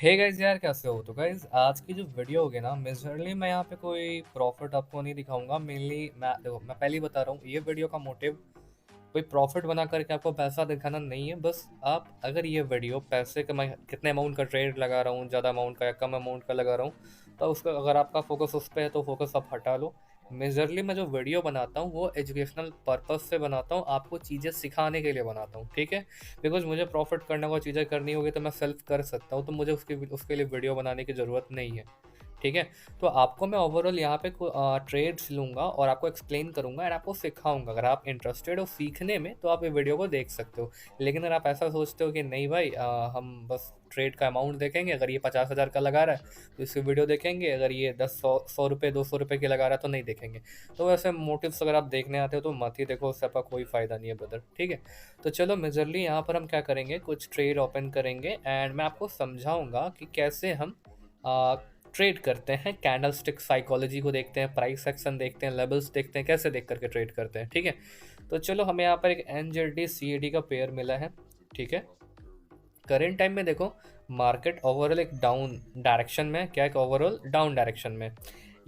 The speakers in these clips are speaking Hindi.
हे गाइस यार, कैसे हो? तो गाइस आज की जो वीडियो होगी ना, मेजरली मैं यहाँ पे कोई प्रॉफिट आपको नहीं दिखाऊंगा। मेनली मैं पहले ही बता रहा हूँ, ये वीडियो का मोटिव कोई प्रॉफिट बना करके आपको पैसा दिखाना नहीं है। बस आप अगर ये वीडियो पैसे का, मैं कितने अमाउंट का ट्रेड लगा रहा हूँ, ज़्यादा अमाउंट का या कम अमाउंट का लगा रहा हूँ, तो उसका अगर आपका फोकस उस पर है तो फोकस आप हटा लो। मेजरली मैं जो वीडियो बनाता हूँ वो एजुकेशनल पर्पस से बनाता हूँ, आपको चीज़ें सिखाने के लिए बनाता हूँ, ठीक है। बिकॉज मुझे प्रॉफिट करने को चीज़ें करनी होगी तो मैं सेल्फ कर सकता हूँ, तो मुझे उसके लिए वीडियो बनाने की ज़रूरत नहीं है, ठीक है। तो आपको मैं ओवरऑल यहाँ पे ट्रेड्स लूँगा और आपको एक्सप्लेन करूँगा एंड आपको सिखाऊंगा। अगर आप इंटरेस्टेड हो सीखने में तो आप ये वीडियो को देख सकते हो। लेकिन अगर आप ऐसा सोचते हो कि नहीं भाई, हम बस ट्रेड का अमाउंट देखेंगे, अगर ये 50,000 का लगा रहा है तो इसकी वीडियो देखेंगे, अगर ये 10 100 100 रुपये 200 रुपये की लगा रहा है तो नहीं देखेंगे। तो वैसे मोटिव्स अगर आप देखने आते हो तो मत ही देखो, उससे आपका कोई फ़ायदा नहीं है ब्रदर, ठीक है। तो चलो मेजरली यहाँ पर हम क्या करेंगे, कुछ ट्रेड ओपन करेंगे एंड मैं आपको समझाऊंगा कि कैसे हम ट्रेड करते हैं। कैंडल स्टिक साइकोलॉजी को देखते हैं, प्राइस एक्शन देखते हैं, लेवल्स देखते हैं, कैसे देख करके ट्रेड करते हैं, ठीक है। तो चलो, हमें यहाँ पर एक एनजेडी सीएडी का पेयर मिला है, ठीक है। करेंट टाइम में देखो, मार्केट ओवरऑल एक डाउन डायरेक्शन में, क्या एक ओवरऑल डाउन डायरेक्शन में।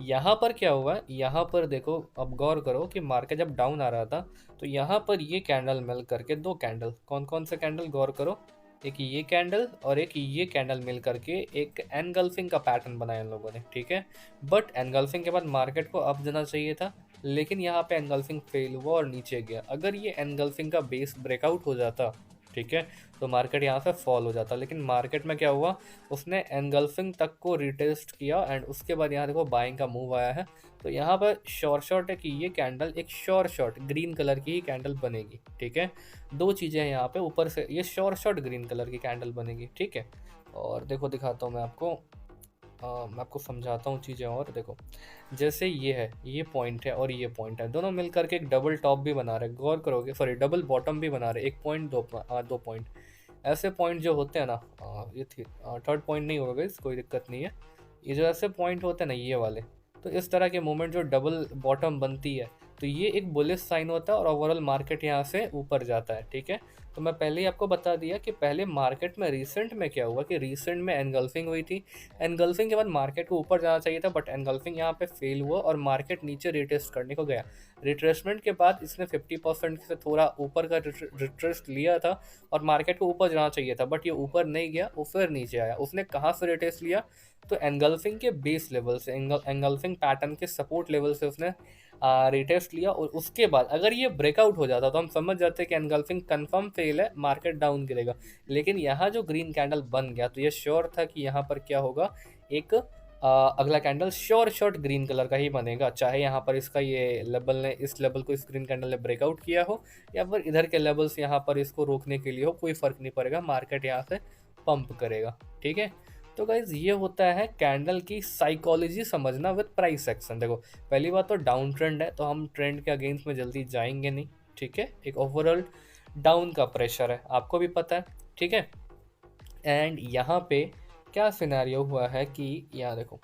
यहाँ पर क्या हुआ, यहाँ पर देखो, अब गौर करो कि मार्केट जब डाउन आ रहा था तो यहाँ पर ये कैंडल मिल करके, दो कैंडल, कौन कौन से कैंडल गौर करो, एक ये कैंडल और एक ये कैंडल मिल करके एक एनगल्फिंग का पैटर्न बनाया इन लोगों ने, ठीक है। बट एनगल्फिंग के बाद मार्केट को अप जाना चाहिए था, लेकिन यहाँ पे एनगल्फिंग फेल हुआ और नीचे गया। अगर ये एनगल्फिंग का बेस ब्रेकआउट हो जाता, ठीक है, तो मार्केट यहाँ से फॉल हो जाता। लेकिन मार्केट में क्या हुआ, उसने एनगल्फिंग तक को रिटेस्ट किया एंड उसके बाद यहाँ देखो बाइंग का मूव आया है। तो यहाँ पर श्योर शॉट है कि ये कैंडल एक श्योर शॉट ग्रीन कलर की ही कैंडल बनेगी, ठीक है। दो चीज़ें हैं यहाँ पे, ऊपर से ये श्योर शॉट ग्रीन कलर की कैंडल बनेगी, ठीक है। और देखो दिखाता हूँ मैं आपको, मैं आपको समझाता हूँ चीज़ें। और देखो, जैसे ये है, ये पॉइंट है और ये पॉइंट है, दोनों मिल करके एक डबल टॉप भी बना रहे हैं, गौर करोगे, सॉरी डबल बॉटम भी बना रहे हैं, एक पॉइंट दो पॉइंट। ऐसे पॉइंट जो होते हैं ना, ये थी थर्ड पॉइंट नहीं होगा इस, कोई दिक्कत नहीं है। ये जो ऐसे पॉइंट होते हैं ना, ये वाले, तो इस तरह के मूवमेंट जो डबल बॉटम बनती है, तो ये एक बुलिश साइन होता है और ओवरऑल मार्केट यहाँ से ऊपर जाता है, ठीक है। तो मैं पहले ही आपको बता दिया कि पहले मार्केट में रिसेंट में क्या हुआ, कि रिसेंट में एनगल्फिंग हुई थी। एनगल्फिंग के बाद मार्केट को ऊपर जाना चाहिए था, बट एनगल्फिंग यहाँ पे फेल हुआ और मार्केट नीचे रिटेस्ट करने को गया। रिट्रेसमेंट के बाद इसने 50% से थोड़ा ऊपर का रिट्रेस्ट लिया था और मार्केट को ऊपर जाना चाहिए था, बट ये ऊपर नहीं गया, वो फिर नीचे आया। उसने कहाँ से रिटेस्ट लिया, तो एंगल्फिंग के बेस लेवल से, एंगल्फिंग पैटर्न के सपोर्ट लेवल से उसने रिटेस्ट लिया। और उसके बाद अगर ये ब्रेकआउट हो जाता तो हम समझ जाते कि एनगल्फिंग कंफर्म फेल है, मार्केट डाउन गिरेगा। लेकिन यहाँ जो ग्रीन कैंडल बन गया तो ये श्योर था कि यहाँ पर क्या होगा, एक अगला candle sure shot green colour का ही बनेगा, चाहे यहाँ पर इसका ये लेवल ने, इस लेवल को इस ग्रीन कैंडल ने ब्रेकआउट किया हो या फिर इधर के लेवल्स यहाँ पर इसको रोकने के लिए हो, कोई फर्क नहीं पड़ेगा, मार्केट यहाँ से पंप करेगा, ठीक है। तो गाइज ये होता है कैंडल की साइकोलॉजी समझना विद प्राइस एक्शन। देखो, पहली बात तो डाउन ट्रेंड है तो हम ट्रेंड के अगेंस्ट में जल्दी जाएंगे नहीं, ठीक है। एक ओवरऑल डाउन का प्रेशर है, आपको भी पता है, ठीक है। एंड यहाँ पे क्या सिनेरियो हुआ है कि यहाँ देखो,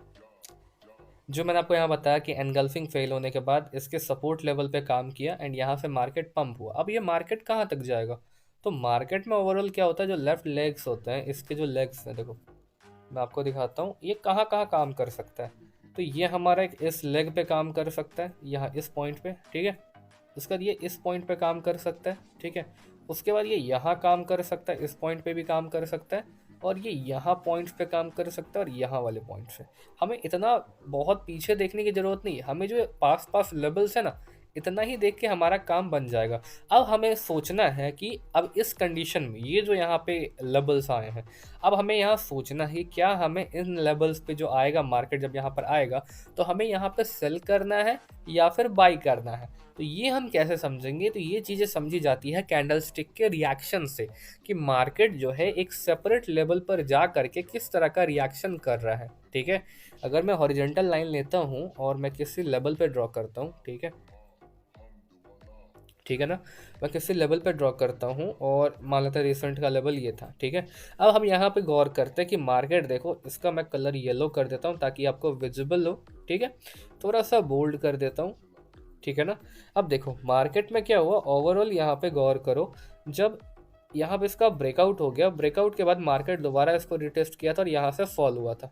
जो मैंने आपको यहाँ बताया कि एनगल्फिंग फेल होने के बाद इसके सपोर्ट लेवल पे काम किया एंड यहाँ से मार्केट पंप हुआ। अब ये मार्केट कहाँ तक जाएगा, तो मार्केट में ओवरऑल क्या होता है, जो लेफ्ट लेग्स होते हैं, इसके जो लेग्स हैं, देखो मैं आपको दिखाता हूँ ये कहाँ कहाँ काम कर सकता है। तो ये हमारा एक इस लेग पे काम कर सकता है, यहाँ इस पॉइंट पे, ठीक है। उसके बाद ये इस पॉइंट पे काम कर सकता है, ठीक है। उसके बाद ये यहाँ काम कर सकता है, इस पॉइंट पे भी काम कर सकता है, और ये यहाँ पॉइंट्स पे काम कर सकता है और यहाँ वाले पॉइंट से। हमें इतना बहुत पीछे देखने की ज़रूरत नहीं है, हमें जो पास पास लेवल्स है ना, इतना ही देख के हमारा काम बन जाएगा। अब हमें सोचना है कि अब इस कंडीशन में ये जो यहाँ पे लेवल्स आए हैं, अब हमें यहाँ सोचना है क्या हमें इन लेवल्स पे जो आएगा मार्केट, जब यहाँ पर आएगा तो हमें यहाँ पे सेल करना है या फिर बाई करना है। तो ये हम कैसे समझेंगे, तो ये चीज़ें समझी जाती है कैंडल स्टिक के रिएक्शन से, कि मार्केट जो है एक सेपरेट लेवल पर जा करके किस तरह का रिएक्शन कर रहा है, ठीक है। अगर मैं हॉरिजॉन्टल लाइन लेता हूँ और मैं किसी लेवल पे ड्रॉ करता हूँ, ठीक है, ठीक है ना, मैं किसी लेवल पे ड्रॉ करता हूँ और मान लेते हैं रिसेंट का लेवल ये था, ठीक है। अब हम यहाँ पे गौर करते हैं कि मार्केट देखो, इसका मैं कलर येलो कर देता हूँ ताकि आपको विजिबल हो, ठीक है। थोड़ा सा बोल्ड कर देता हूँ, ठीक है ना। अब देखो मार्केट में क्या हुआ, ओवरऑल यहाँ पे गौर करो, जब यहाँ पे इसका ब्रेकआउट हो गया, ब्रेकआउट के बाद मार्केट दोबारा इसको रिटेस्ट किया था और यहाँ से फॉल हुआ था।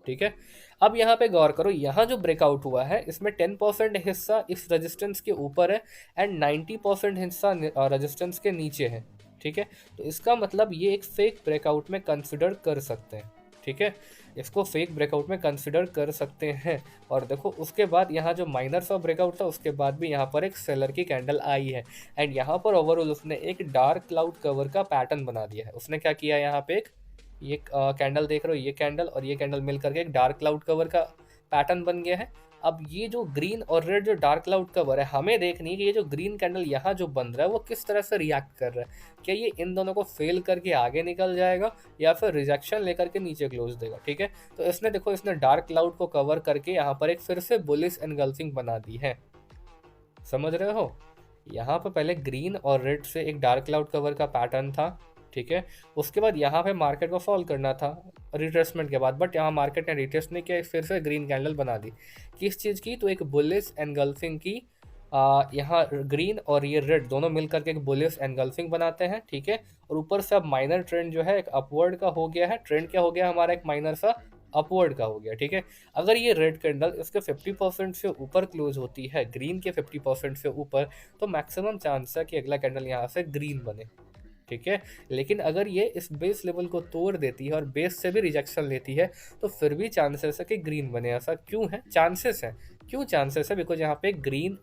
ठीक है, अब यहाँ पे गौर करो, यहाँ जो ब्रेकआउट हुआ है इसमें 10% हिस्सा इस रेजिस्टेंस के ऊपर है एंड 90% हिस्सा रेजिस्टेंस के नीचे है। ठीक है, तो इसका मतलब ये एक फेक ब्रेकआउट में कंसिडर कर सकते हैं। ठीक है, इसको फेक ब्रेकआउट में कंसिडर कर सकते हैं। और देखो उसके बाद यहाँ जो माइनर सा ब्रेकआउट था उसके बाद भी यहाँ पर एक सेलर की कैंडल आई है एंड यहाँ पर ओवरऑल उसने एक डार्क क्लाउड कवर का पैटर्न बना दिया है। उसने क्या किया, यहाँ पे एक ये कैंडल देख रहे हो, ये कैंडल और ये कैंडल मिल करके एक डार्क क्लाउड कवर का पैटर्न बन गया है। अब ये जो ग्रीन और रेड जो डार्क क्लाउड कवर है, हमें देखनी है कि ये जो ग्रीन कैंडल यहाँ जो बन रहा है वो किस तरह से रिएक्ट कर रहा है। क्या ये इन दोनों को फेल करके आगे निकल जाएगा या फिर रिजेक्शन लेकर के नीचे क्लोज देगा। ठीक है, तो इसने देखो इसने डार्क क्लाउड को कवर करके यहाँ पर एक फिर से बुलिश एनगल्फिंग बना दी है। समझ रहे हो, यहाँ पर पहले ग्रीन और रेड से एक डार्क क्लाउड कवर का पैटर्न था। ठीक है, उसके बाद यहाँ पे मार्केट को फॉल करना था रिट्रेसमेंट के बाद, बट यहाँ मार्केट ने रिट्रेस नहीं किया, फिर से ग्रीन कैंडल बना दी। किस चीज़ की, तो एक बुलिश एनगल्फिंग की। यहाँ ग्रीन और ये रेड दोनों मिल करके एक बुलिश एनगल्फिंग बनाते हैं। ठीक है, और ऊपर से अब माइनर ट्रेंड जो है एक अपवर्ड का हो गया है। ट्रेंड क्या हो गया हमारा, एक माइनर सा अपवर्ड का हो गया। ठीक है, अगर ये रेड कैंडल इसके 50% से ऊपर क्लोज होती है, ग्रीन के 50% से ऊपर, तो मैक्सिमम चांस है कि अगला कैंडल यहाँ से ग्रीन बने। ठीक है, लेकिन अगर ये इस बेस लेवल को तोड़ देती है और बेस से भी रिजेक्शन लेती है तो फिर भी चांसेस है कि ग्रीन बने। ऐसा क्यों है, चांसेस है, क्यों चांसेस है, बिकॉज यहाँ पे ग्रीन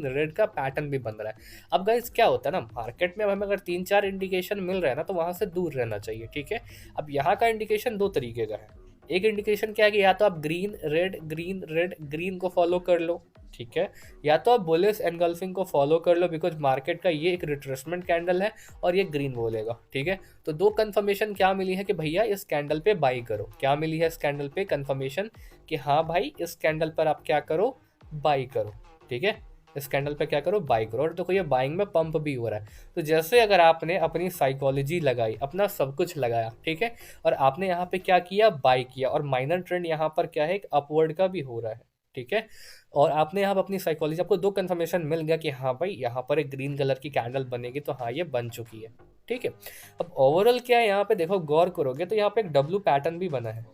रेड का पैटर्न भी बन रहा है। अब गाइस क्या होता है ना, मार्केट में हमें अगर 3-4 इंडिकेशन मिल रहा है ना तो वहां से दूर रहना चाहिए। ठीक है, अब यहाँ का इंडिकेशन दो तरीके का है। एक इंडिकेशन क्या है कि या तो आप ग्रीन को फॉलो कर लो। ठीक है, या तो आप बुलिश एनगल्फिंग को फॉलो कर लो, बिकॉज मार्केट का ये एक रिट्रेसमेंट कैंडल है और ये ग्रीन बोलेगा। ठीक है, तो दो कंफर्मेशन क्या मिली है कि भैया इस कैंडल पे बाई करो। क्या मिली है इस कैंडल पे कंफर्मेशन कि हाँ भाई इस कैंडल पर आप क्या करो, बाई करो। ठीक है, इस कैंडल पे क्या करो, बाई करो। और देखो ये बाइंग में पंप भी हो रहा है। तो जैसे अगर आपने अपनी साइकोलॉजी लगाई, अपना सब कुछ लगाया, ठीक है, और आपने यहाँ पे क्या किया, बाई किया, और माइनर ट्रेंड यहाँ पर क्या है, एक अपवर्ड का भी हो रहा है। ठीक है, और आपने यहाँ पर अपनी साइकोलॉजी, आपको दो कंफर्मेशन मिल गया कि हाँ भाई यहाँ पर एक ग्रीन कलर की कैंडल बनेगी, तो हाँ ये बन चुकी है। ठीक है, अब ओवरऑल क्या है यहाँ पे देखो, गौर करोगे तो यहाँ पे एक डब्लू पैटर्न भी बना है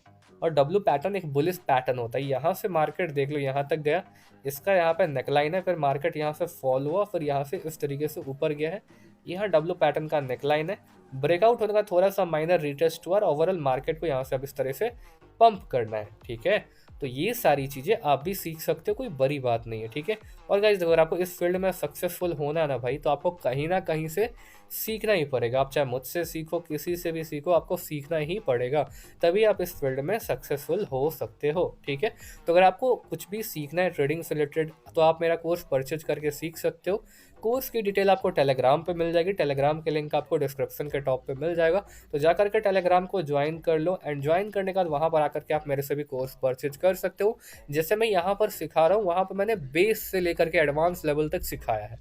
और डब्लू पैटर्न एक बुलिश पैटर्न होता है। यहाँ से मार्केट देख लो यहाँ तक गया, इसका यहाँ पे नेकलाइन है, फिर मार्केट यहाँ से फॉल हुआ, फिर यहाँ से इस तरीके से ऊपर गया है। यहाँ डब्लू पैटर्न का नेकलाइन है, ब्रेकआउट होने का थोड़ा सा माइनर रिटेस्ट हुआ और ओवरऑल मार्केट को यहाँ से अब इस तरह से पंप करना है। ठीक है, तो ये सारी चीज़ें आप भी सीख सकते हो, कोई बड़ी बात नहीं है। ठीक है, और गाइस अगर आपको इस फील्ड में सक्सेसफुल होना है ना भाई, तो आपको कहीं ना कहीं से सीखना ही पड़ेगा। आप चाहे मुझसे सीखो, किसी से भी सीखो, आपको सीखना ही पड़ेगा, तभी आप इस फील्ड में सक्सेसफुल हो सकते हो। ठीक है, तो अगर आपको कुछ भी सीखना है ट्रेडिंग से रिलेटेड तो आप मेरा कोर्स परचेज करके सीख सकते हो। कोर्स की डिटेल आपको टेलीग्राम पे मिल जाएगी, टेलीग्राम के लिंक आपको डिस्क्रिप्शन के टॉप पे मिल जाएगा। तो जा करके टेलीग्राम को ज्वाइन कर लो एंड ज्वाइन करने के बाद वहाँ पर आकर के आप मेरे से भी कोर्स परचेज कर सकते हो। जैसे मैं यहाँ पर सिखा रहा हूँ, वहाँ पर मैंने बेस से लेकर के एडवांस लेवल तक सिखाया है।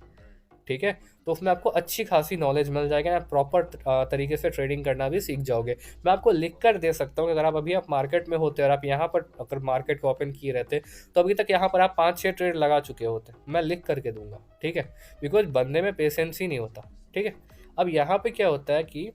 ठीक है, तो उसमें आपको अच्छी खासी नॉलेज मिल जाएगा, आप प्रॉपर तरीके से ट्रेडिंग करना भी सीख जाओगे। मैं आपको लिख कर दे सकता हूँ कि अगर आप अभी आप मार्केट में होते और आप यहाँ पर अगर मार्केट को ओपन किए रहते तो अभी तक यहाँ पर आप 5-6 ट्रेड लगा चुके होते, मैं लिख करके दूंगा। ठीक है, बिकॉज बंदे में पेशेंस ही नहीं होता। ठीक है, अब यहाँ पे क्या होता है कि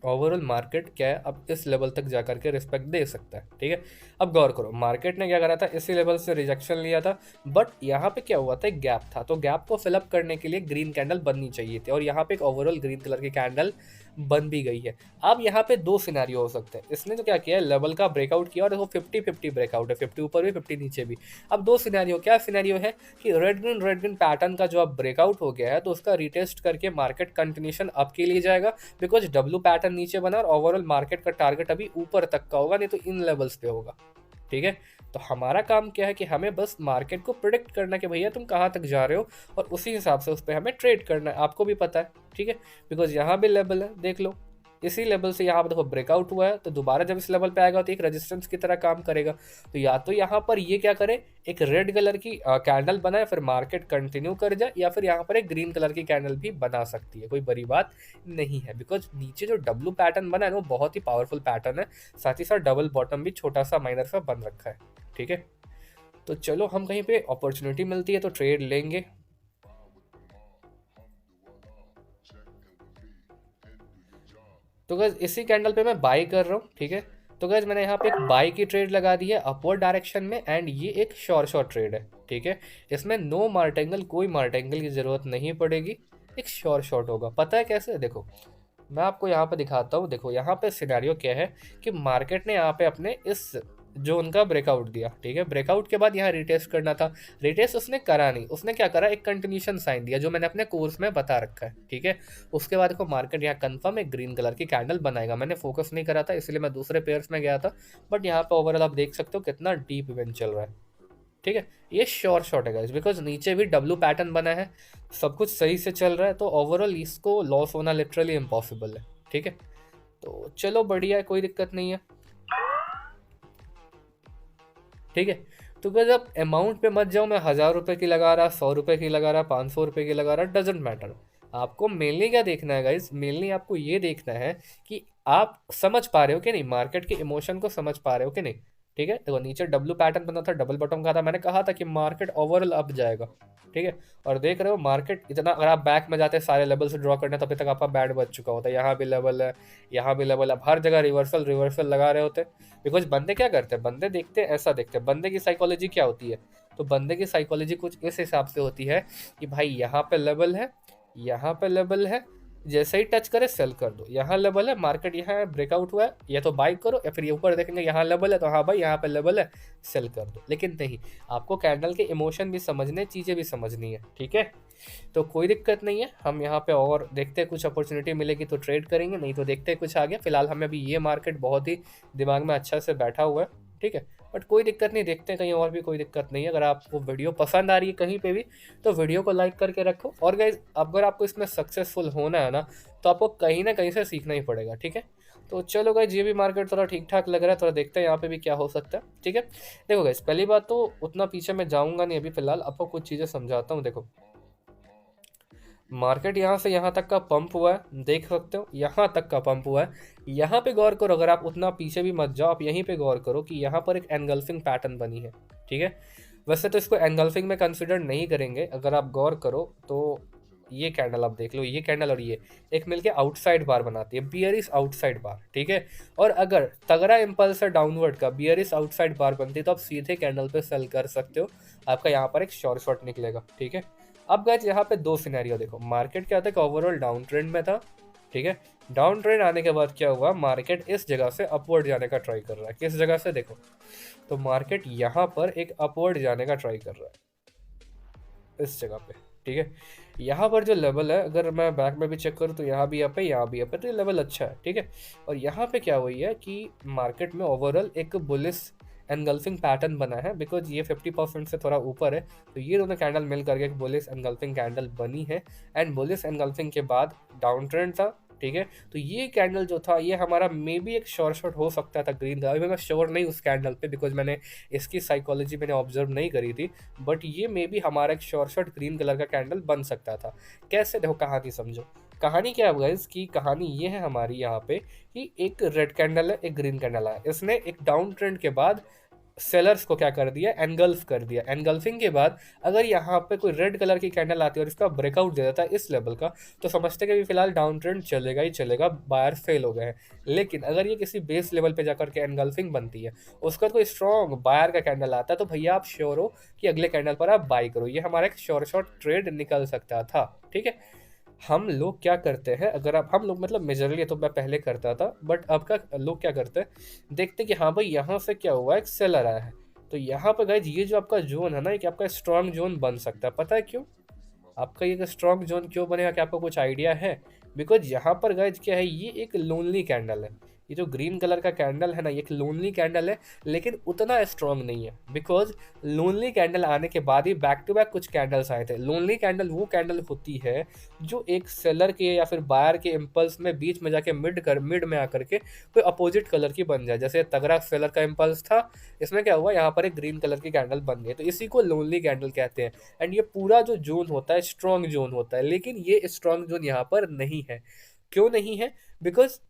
ओवरऑल मार्केट क्या है, अब इस लेवल तक जाकर के रिस्पेक्ट दे सकता है। ठीक है, अब गौर करो मार्केट ने क्या करा था, इसी लेवल से रिजेक्शन लिया था, बट यहाँ पे क्या हुआ था, एक गैप था, तो गैप को फिलअप करने के लिए ग्रीन कैंडल बननी चाहिए थी और यहाँ पे एक ओवरऑल ग्रीन कलर की कैंडल बन भी गई है। अब यहाँ पे दो सिनेरियो हो सकते हैं। इसने तो क्या किया है, लेवल का ब्रेकआउट किया और देखो 50-50 ब्रेकआउट है, 50 ऊपर भी 50 नीचे भी। अब दो सिनेरियो, क्या सिनेरियो है कि रेड ग्रीन पैटर्न का जो अब ब्रेकआउट हो गया है तो उसका रिटेस्ट करके मार्केट कंटिन्यूशन अप के लिए जाएगा, बिकॉज डब्ल्यू पैटर्न नीचे बना और ओवरऑल मार्केट का टारगेट अभी ऊपर तक का होगा, नहीं तो इन लेवल्स पे होगा। ठीक है, तो हमारा काम क्या है कि हमें बस मार्केट को प्रिडिक्ट करना कि भैया तुम कहाँ तक जा रहे हो और उसी हिसाब से उस पर हमें ट्रेड करना है, आपको भी पता है। ठीक है, बिकॉज यहाँ भी लेवल है, देख लो इसी लेवल से यहाँ पर देखो ब्रेकआउट हुआ है, तो दोबारा जब इस लेवल पे आएगा तो एक रेजिस्टेंस की तरह काम करेगा। तो या तो यहाँ पर ये क्या करे, एक रेड कलर की कैंडल बनाए फिर मार्केट कंटिन्यू कर जाए, या फिर यहाँ पर एक ग्रीन कलर की कैंडल भी बना सकती है, कोई बड़ी बात नहीं है। बिकॉज नीचे जो डब्लू पैटर्न बना है वो बहुत ही पावरफुल पैटर्न है, साथ ही साथ डबल बॉटम भी छोटा सा माइनर सा बन रखा है। ठीक है, तो चलो हम कहीं पे अपॉर्चुनिटी मिलती है तो ट्रेड लेंगे। तो गाइस इसी कैंडल पे मैं बाई कर रहा हूँ, ठीक है। तो गाइस मैंने यहाँ पे एक बाई की ट्रेड लगा दी है अपवर्ड डायरेक्शन में, एंड ये एक शॉर्ट ट्रेड है, ठीक है। इसमें नो मार्टेंगल, कोई मार्टेंगल की जरूरत नहीं पड़ेगी, एक शॉर्ट होगा। पता है कैसे? देखो मैं आपको यहाँ पे दिखाता हूँ। देखो यहाँ पे सिनेरियो क्या है कि मार्केट ने यहाँ पे अपने इस जोन का ब्रेकआउट दिया, ठीक है। ब्रेकआउट के बाद यहाँ रिटेस्ट करना था, रिटेस्ट उसने करा नहीं। उसने क्या करा, एक कंटिन्यूशन साइन दिया जो मैंने अपने कोर्स में बता रखा है, ठीक है। उसके बाद देखो मार्केट यहाँ कंफर्म एक ग्रीन कलर की कैंडल बनाएगा। मैंने फोकस नहीं करा था इसलिए मैं दूसरे पेयर्स में गया था, बट यहाँ पे ओवरऑल आप देख सकते हो कितना डीप इवेंट चल रहा है, ठीक है। ये शॉर्ट है गाइस, बिकॉज नीचे भी डब्लू पैटर्न बना है, सब कुछ सही से चल रहा है, तो ओवरऑल इसको लॉस होना लिटरली इम्पॉसिबल है, ठीक है। तो चलो बढ़िया है, कोई दिक्कत नहीं है, ठीक है। तो गाइस अब अमाउंट पे मत जाओ, मैं 1000 रुपये की लगा रहा, 100 रुपये की लगा रहा, 500 रुपये की लगा रहा, डजेंट मैटर। आपको मेनली क्या देखना है गाइस, मेनली आपको ये देखना है कि आप समझ पा रहे हो कि नहीं, मार्केट के इमोशन को समझ पा रहे हो कि नहीं, ठीक है। देखो नीचे डब्लू पैटर्न बना था, डबल बॉटम का था, मैंने कहा था कि मार्केट ओवरऑल अप जाएगा, ठीक है। और देख रहे हो मार्केट इतना, अगर आप बैक में जाते सारे लेवल से ड्रॉ करने, तब तक आपका बैड बच चुका होता है। यहाँ भी लेवल है, यहाँ भी लेवल है, हर जगह रिवर्सल लगा रहे होते। बिकॉज बंदे क्या करते हैं, बंदे देखते हैं, ऐसा देखते हैं, बंदे की साइकोलॉजी क्या होती है। तो बंदे की साइकोलॉजी कुछ इस हिसाब से होती है कि भाई यहाँ पे लेवल है, यहाँ पे लेवल है, जैसे ही टच करे सेल कर दो। यहाँ लेवल है, मार्केट यहाँ ब्रेकआउट हुआ है, या तो बाई करो, या फिर ये ऊपर देखेंगे यहाँ लेवल है तो हाँ भाई यहाँ पे लेवल है, सेल कर दो। लेकिन नहीं, आपको कैंडल के इमोशन भी समझने, चीज़ें भी समझनी है, ठीक है। तो कोई दिक्कत नहीं है, हम यहाँ पे और देखते हैं, कुछ अपॉर्चुनिटी मिलेगी तो ट्रेड करेंगे, नहीं तो देखते हैं कुछ आगे। फिलहाल हमें अभी ये मार्केट बहुत ही दिमाग में अच्छा से बैठा हुआ है, ठीक है। बट कोई दिक्कत नहीं, देखते हैं कहीं और भी, कोई दिक्कत नहीं है। अगर आपको वीडियो पसंद आ रही है कहीं पे भी, तो वीडियो को लाइक करके रखो। और गाइस अगर आपको इसमें सक्सेसफुल होना है ना, तो आपको कहीं ना कहीं से सीखना ही पड़ेगा, ठीक है। तो चलो गाइस, ये भी मार्केट थोड़ा ठीक ठाक लग रहा है, थोड़ा देखते हैं यहाँ पे भी क्या हो सकता है, ठीक है। देखो गाइस पहली बात तो उतना पीछे मैं जाऊँगा नहीं अभी, फिलहाल आपको कुछ चीज़ें समझाता हूँ। देखो मार्केट यहाँ से यहाँ तक का पंप हुआ है, देख सकते हो, यहाँ तक का पंप हुआ है। यहाँ पे गौर करो, अगर आप उतना पीछे भी मत जाओ, आप यहीं पे गौर करो कि यहाँ पर एक एनगल्फिंग पैटर्न बनी है, ठीक है। वैसे तो इसको एनगल्फिंग में कंसिडर नहीं करेंगे, अगर आप गौर करो तो ये कैंडल आप देख लो, ये कैंडल और ये एक मिलके आउटसाइड बार बनाती है, बियरिश आउटसाइड बार, ठीक है। और अगर तगड़ा इंपल्स है डाउनवर्ड का, बियरिश आउटसाइड बार बनती है, तो आप सीधे कैंडल पे सेल कर सकते हो, आपका यहाँ पर एक शॉर्ट निकलेगा, ठीक है। अब गाइस यहाँ पे दो सिनेरियो देखो, मार्केट क्या था कि ओवरऑल डाउन ट्रेंड में था, ठीक है। डाउन ट्रेंड आने के बाद क्या हुआ, मार्केट इस जगह से अपवर्ड जाने का ट्राई कर रहा है। किस जगह से? देखो तो मार्केट यहाँ पर एक अपवर्ड जाने का ट्राई कर रहा है इस जगह पे, ठीक है। यहाँ पर जो लेवल है, अगर मैं बैक में भी चेक करूँ तो यहाँ भी अप है, यहाँ भी अप है, तो ये लेवल अच्छा है, ठीक है। और यहाँ पे क्या हुई है कि मार्केट में ओवरऑल एक बुलिश एनगल्फिंग पैटर्न बना है, बिकॉज ये 50% से थोड़ा ऊपर है, तो ये दोनों कैंडल मिल करके एक बुलिश एनगल्फिंग कैंडल बनी है। एंड बुलिश एनगल्फिंग के बाद डाउन ट्रेंड था, ठीक है। तो ये कैंडल जो था, ये हमारा मे बी एक शॉर्ट हो सकता था ग्रीन का। अभी मैं श्योर नहीं उस कैंडल पे, बिकॉज मैंने इसकी साइकोलॉजी मैंने ऑब्जर्व नहीं करी थी, बट ये मे बी हमारा एक शॉर्ट ग्रीन कलर का कैंडल बन सकता था। कैसे? देखो कहानी समझो। कहानी क्या है गाइस, की कहानी ये है हमारी यहाँ पे कि एक रेड कैंडल है, एक ग्रीन कैंडल है, इसने एक डाउन ट्रेंड के बाद सेलर्स को क्या कर दिया, एनगल्फ कर दिया। एनगल्फिंग के बाद अगर यहाँ पे कोई रेड कलर की कैंडल आती है और इसका ब्रेकआउट दे देता है इस लेवल का, तो समझते कि फिलहाल डाउन ट्रेंड चलेगा ही चलेगा, बायर फेल हो गए हैं। लेकिन अगर ये किसी बेस लेवल पे जाकर के एनगल्फिंग बनती है, उसका कोई स्ट्रॉन्ग बायर का कैंडल आता है, तो भैया आप श्योर हो कि अगले कैंडल पर आप बाई करो। ये हमारा एक शॉर्ट ट्रेड निकल सकता था, ठीक है। हम लोग क्या करते हैं, अगर आप, हम लोग मतलब मेजरली तो मैं पहले करता था, बट अब का लोग क्या करते हैं, देखते कि हाँ भाई यहाँ से क्या हुआ, एक सेलर आया है, तो यहाँ पर गाइज ये जो आपका जोन है ना, ये आपका स्ट्रॉन्ग जोन बन सकता है। पता है क्यों आपका ये स्ट्रॉन्ग जोन क्यों बनेगा, क्या आपको कुछ आइडिया है? बिकॉज यहाँ पर गाइज क्या है, ये एक लोनली कैंडल है। ये जो ग्रीन कलर का कैंडल है ना, ये एक लोनली कैंडल है, लेकिन उतना स्ट्रॉन्ग नहीं है। बिकॉज लोनली कैंडल आने के बाद ही बैक टू बैक कुछ कैंडल्स आए थे। लोनली कैंडल वो कैंडल होती है जो एक सेलर के या फिर बायर के इम्पल्स में बीच में जाके मिड में आकर के कोई अपोजिट कलर की बन जाए। जैसे तगड़ा सेलर का इम्पल्स था, इसमें क्या हुआ, यहाँ पर एक ग्रीन कलर की कैंडल बन गई, तो इसी को लोनली कैंडल कहते हैं। एंड ये पूरा जो जोन होता है स्ट्रॉन्ग जोन होता है, लेकिन ये स्ट्रॉन्ग जोन यहाँ पर नहीं है। क्यों नहीं है? बिकॉज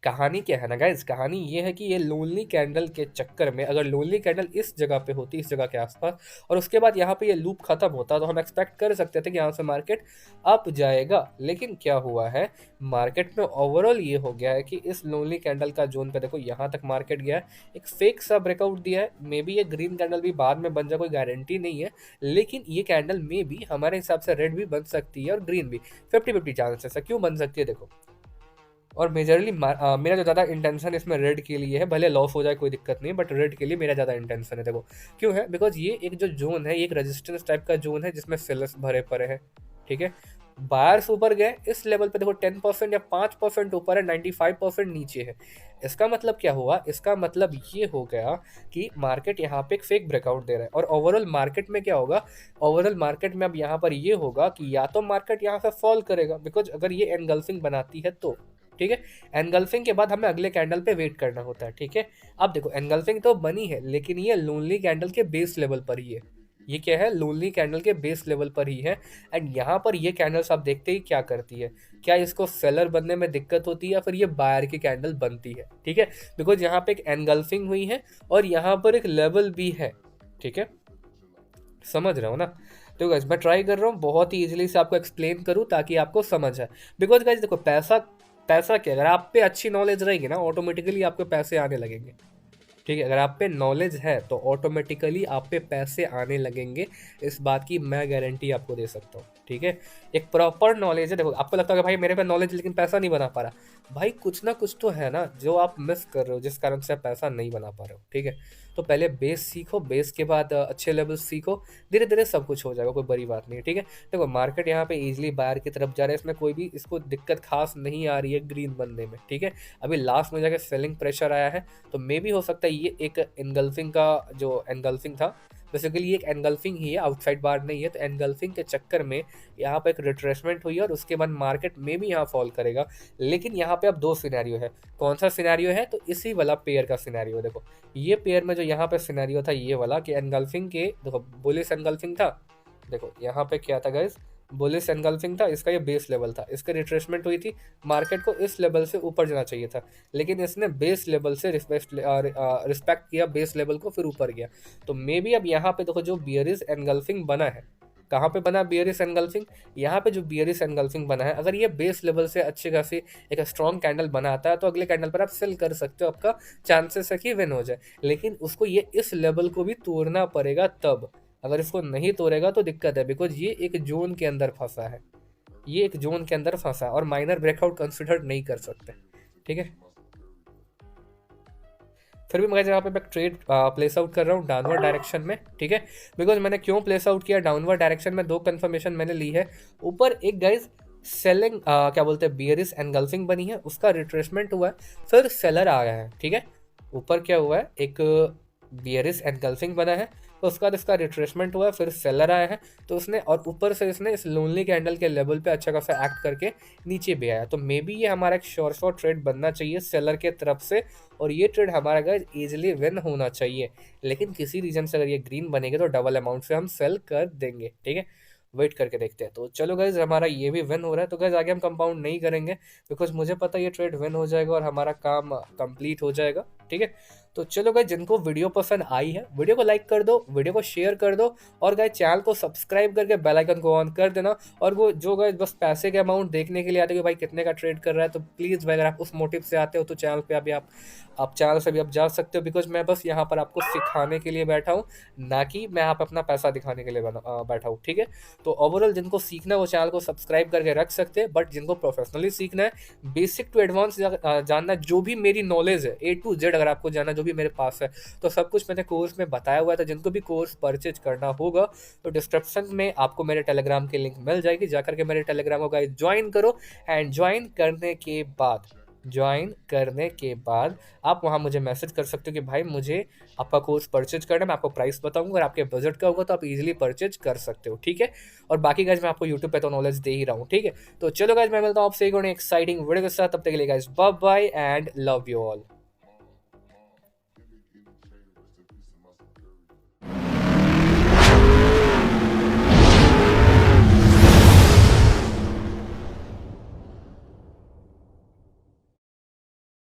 कहानी क्या है ना गाइज, कहानी ये है कि ये लोनली कैंडल के चक्कर में, अगर लोनली कैंडल इस जगह पे होती, इस जगह के आसपास, और उसके बाद यहाँ पे ये लूप खत्म होता, तो हम एक्सपेक्ट कर सकते थे कि यहाँ से मार्केट अप जाएगा। लेकिन क्या हुआ है, मार्केट में ओवरऑल ये हो गया है कि इस लोनली कैंडल का जोन पे देखो यहाँ तक मार्केट गया है, एक फेक सा ब्रेकआउट दिया है। मे बी ये ग्रीन कैंडल भी बाद में बन जाए, कोई गारंटी नहीं है, लेकिन ये कैंडल में भी हमारे हिसाब से रेड भी बन सकती है और ग्रीन भी। 50-50 चांसेस है, क्यों बन सकती है देखो। और मेजरली मेरा जो ज़्यादा इंटेंशन इसमें रेड के लिए है, भले लॉस हो जाए कोई दिक्कत नहीं, बट रेड के लिए मेरा ज़्यादा इंटेंशन है। देखो क्यों है, बिकॉज ये एक जो जोन है, ये एक रेजिस्टेंस टाइप का जोन है जिसमें सेलर्स भरे पड़े हैं, ठीक है। बायर्स ऊपर गए इस लेवल पे, देखो 10% या 5% ऊपर है, 95% नीचे है। इसका मतलब क्या हुआ, इसका मतलब ये हो गया कि मार्केट यहाँ पे एक फेक ब्रेकआउट दे रहा है। और ओवरऑल मार्केट में क्या होगा, ओवरऑल मार्केट में अब यहाँ पर ये होगा कि या तो मार्केट यहाँ से फॉल करेगा, बिकॉज अगर ये एनगल्फिंग बनाती है तो, ठीक है। एनगल्फिंग के बाद हमें अगले कैंडल पे वेट करना होता है, ठीक है। अब देखो एनगल्फिंग तो बनी है, लेकिन ये लोनली कैंडल के बेस लेवल पर ही है। ये क्या है, लोनली कैंडल के बेस लेवल पर ही है। एंड यहाँ पर ये कैंडल्स आप देखते ही क्या करती है, क्या इसको सेलर बनने में दिक्कत होती है या फिर ये बायर की कैंडल बनती है, ठीक है। बिकॉज यहाँ पे एक एनगल्फिंग हुई है और यहाँ पर एक लेवल भी है, ठीक है। समझ रहे हो ना। तो गाइस मैं ट्राई कर रहा हूँ बहुत ही इजीली से आपको एक्सप्लेन करूँ ताकि आपको समझ आए। बिकॉज गाइस देखो पैसा, पैसा क्या, अगर आप पे अच्छी नॉलेज रहेगी ना, ऑटोमेटिकली आपके पैसे आने लगेंगे, ठीक है। अगर आप पे नॉलेज है तो ऑटोमेटिकली आप पे पैसे आने लगेंगे, इस बात की मैं गारंटी आपको दे सकता हूँ, ठीक है। एक प्रॉपर नॉलेज है। देखो आपको लगता है भाई मेरे पे नॉलेज लेकिन पैसा नहीं बना पा रहा, भाई कुछ ना कुछ तो है ना जो आप मिस कर रहे हो, जिस कारण से आप पैसा नहीं बना पा रहे हो, ठीक है। तो पहले बेस सीखो, बेस के बाद अच्छे लेवल सीखो, धीरे धीरे सब कुछ हो जाएगा, कोई बड़ी बात नहीं है, ठीक है। देखो मार्केट यहाँ पे इजीली बायर की तरफ जा रहा है, इसमें कोई भी इसको दिक्कत खास नहीं आ रही है ग्रीन बनने में, ठीक है। अभी लास्ट में जाके सेलिंग प्रेशर आया है, तो मे भी हो सकता है ये एक एनगल्फिंग का जो एनगल्फिंग था, बेसिकली एक एनगल्फिंग ही है, आउटसाइड बार नहीं है। तो एनगल्फिंग के चक्कर में यहाँ पे एक रिट्रेसमेंट हुई है और उसके बाद मार्केट में भी यहाँ फॉल करेगा। लेकिन यहाँ पे अब दो सिनेरियो है, कौन सा सिनेरियो है, तो इसी वाला पेयर का सिनेरियो। देखो ये पेयर में जो यहाँ पे सिनेरियो था ये वाला कि एनगल्फिंग के, देखो बुलिश एनगल्फिंग था, देखो यहाँ पे क्या था गाइस, बुलिश एनगल्फिंग था, इसका ये बेस लेवल था, इसका रिट्रेसमेंट हुई थी, मार्केट को इस लेवल से ऊपर जाना चाहिए था, लेकिन इसने बेस लेवल से रिस्पेक्ट किया बेस लेवल को, फिर ऊपर गया। तो मे बी अब यहाँ पे देखो जो बियरिश एनगल्फिंग बना है, कहाँ पे बना बियरिश एनगल्फिंग, यहाँ पे जो बियरिश एनगल्फिंग बना है, अगर ये बेस लेवल से अच्छी खासी एक स्ट्रॉन्ग कैंडल बनाता है तो अगले कैंडल पर आप सेल कर सकते हो, आपका चांसेस है कि विन हो जाए। लेकिन उसको ये इस लेवल को भी तोड़ना पड़ेगा तब, अगर इसको नहीं तोड़ेगा तो दिक्कत है, बिकॉज ये एक जोन के अंदर फंसा है, ये एक जोन के अंदर फंसा है और माइनर ब्रेकआउट कंसिडर नहीं कर सकते, ठीक है। फिर भी मैं यहाँ पे मैं ट्रेड प्लेस आउट कर रहा हूँ डाउनवर्ड डायरेक्शन में, ठीक है। बिकॉज मैंने क्यों प्लेस आउट किया डाउनवर्ड डायरेक्शन में, दो कंफर्मेशन मैंने ली है। ऊपर एक गाइज सेलिंग क्या बोलते हैं बियरिश एनगल्फिंग बनी है, उसका रिट्रेसमेंट हुआ है, फिर सेलर आ गया है, ठीक है। ऊपर क्या हुआ है, एक बियरिश एनगल्फिंग बना है, तो उसका इसका रिट्रेसमेंट हुआ है, फिर सेलर आया है, तो उसने और ऊपर से इसने इस लोनली कैंडल के लेवल पे अच्छा खासा एक्ट करके नीचे भी आया। तो मे बी ये हमारा एक शॉर्ट ट्रेड बनना चाहिए सेलर के तरफ से, और ये ट्रेड हमारा गाइस इजीली विन होना चाहिए। लेकिन किसी रीजन से अगर ये ग्रीन बनेगी तो डबल अमाउंट से हम सेल कर देंगे, ठीक है। वेट करके देखते हैं। तो चलो गाइज हमारा ये भी विन हो रहा है, तो गाइज आगे हम कंपाउंड नहीं करेंगे, बिकॉज मुझे पता है ये ट्रेड विन हो जाएगा और हमारा काम कंप्लीट हो जाएगा, ठीक है। तो चलो गाइज जिनको वीडियो पसंद आई है वीडियो को लाइक कर दो, वीडियो को शेयर कर दो, और गाइज चैनल को सब्सक्राइब करके बेल आइकन को ऑन कर देना। और वो जो गाइज बस पैसे के अमाउंट देखने के लिए आते हो कि भाई कितने का ट्रेड कर रहा है, तो प्लीज़ भाई अगर आप उस मोटिव से आते हो तो चैनल पे अभी आप चैनल से भी आप जा सकते हो, बिकॉज मैं बस यहाँ पर आपको सिखाने के लिए बैठा हूँ, ना कि मैं आप अपना पैसा दिखाने के लिए बैठा हूँ, ठीक है। तो ओवरऑल जिनको सीखना है वो चैनल को सब्सक्राइब करके रख सकते हैं, बट जिनको प्रोफेशनली सीखना है, बेसिक टू एडवांस जानना है, जो भी मेरी नॉलेज है A to Z अगर आपको जानना जो भी मेरे पास है, तो सब कुछ मैंने कोर्स में बताया हुआ है। तो जिनको भी कोर्स परचेज करना होगा तो डिस्क्रिप्शन में आपको मेरे टेलीग्राम की लिंक मिल जाएगी, जाकर के मेरे टेलीग्राम को गाइस ज्वाइन करो। एंड ज्वाइन करने के बाद आप वहाँ मुझे मैसेज कर सकते हो कि भाई मुझे आपका कोर्स परचेज करना है, मैं आपको प्राइस बताऊंगा, अगर आपके बजट का होगा तो आप इजीली परचेज कर सकते हो, ठीक है। और बाकी गाइज मैं आपको यूट्यूब पे तो नॉलेज दे ही रहा हूँ, ठीक है। तो चलो गाइज मैं मिलता हूँ आपसे एक एक्साइटिंग वीडियो के साथ, तब तक के लिए guys bye bye and love you all.